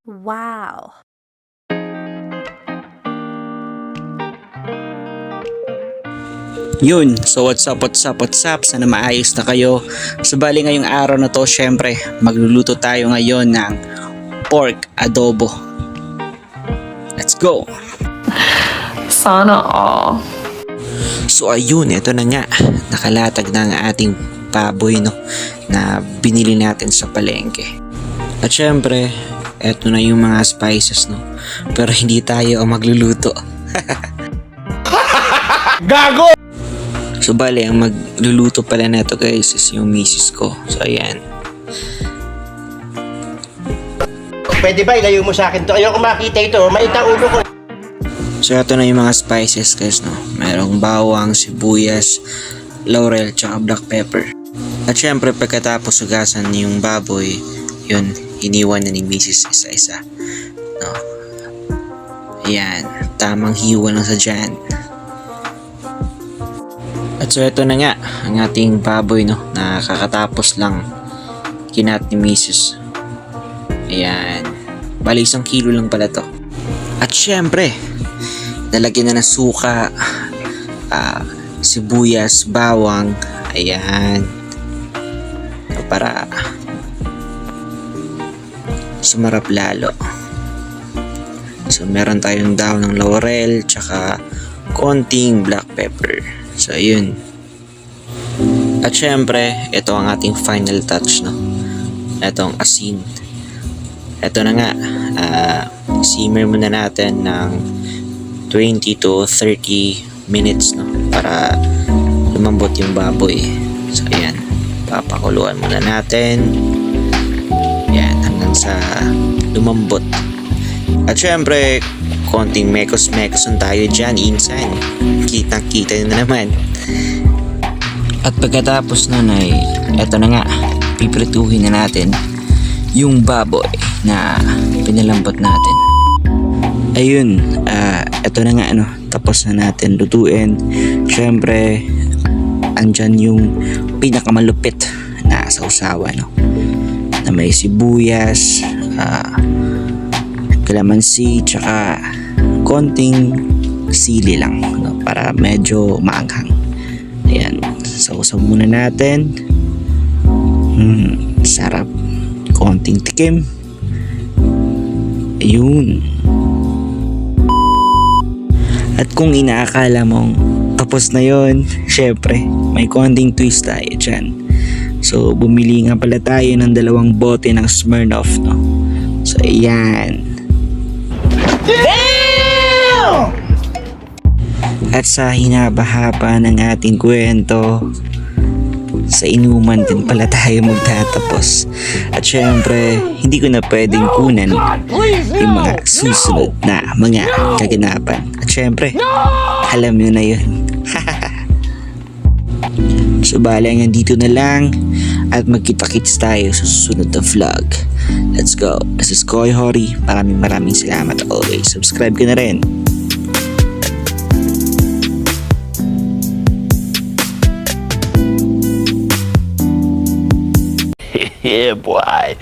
Wow! Yun, so what's up? Sana maayos na kayo. So bali ngayong araw na to, syempre, magluluto tayo ngayon ng pork adobo. Let's go! Sana all. So ayun, ito na nga, nakalatag na ang ating baboy, no, na binili natin sa palengke. At syempre, eto na yung mga spices, no, pero hindi tayo ang magluluto. Gago! So bali, ang magluluto pala neto guys is yung misis ko. So ayan. Pwede ba ilayo mo sa akin to? Ayoko makita ito. Maita ulo ko. So ito na yung mga spices guys, no. Merong bawang, sibuyas, laurel, tsaka black pepper. At syempre pagkatapos hugasan yung baboy, yun, hiniwan na ni misis isa-isa. No. Ayan, tamang hiwa lang sa dyan. At so ito na nga, ang ating baboy, no, na kakatapos lang kinat ni misis. Ayan, bali 1 kilo lang pala to. At syempre, nalagyan na ng suka, sibuyas, bawang, ayan, para sumarap lalo. So meron tayong daon ng laurel, tsaka konting black pepper. So ayun. At syempre, ito ang ating final touch, no. Itong asin. Ito na nga, simmer muna natin ng 20 to 30 minutes, no, para lumambot yung baboy. So ayan, papakuluan muna natin. Ayan, hanggang sa lumambot. At syempre, konting mekos-mekosan tayo dyan, insan. Kitang-kita na naman. At pagkatapos nun ay, eto na nga, piprituhin na natin yung baboy na pinalambot natin. Ayun, eto na nga, ano, tapos na natin lutuin. Syempre, andyan yung pinakamalupit na sausawa, no, na may sibuyas, kalamansi, tsaka konting sili lang, no, para medyo maanghang. Ayan, sausaw muna natin. Sarap. Konting tikim. Ayun. At kung inaakala mong tapos na yon, syempre may konting twist tayo dyan. So bumili nga pala tayo ng 2 bote ng Smirnoff, no. So ayan. Damn! At sa hinabahaba ng ating kwento, sa inuman din pala tayo magtatapos. At syempre, hindi ko na pwedeng kunan yung mga susunod na mga kaganapan. At syempre, alam nyo na yun. So bala, hanggang dito na lang at magkita-kits tayo sa susunod na vlog. Let's go. This is Koy Hori. Maraming salamat always. Subscribe ka na rin. Yeah, boy.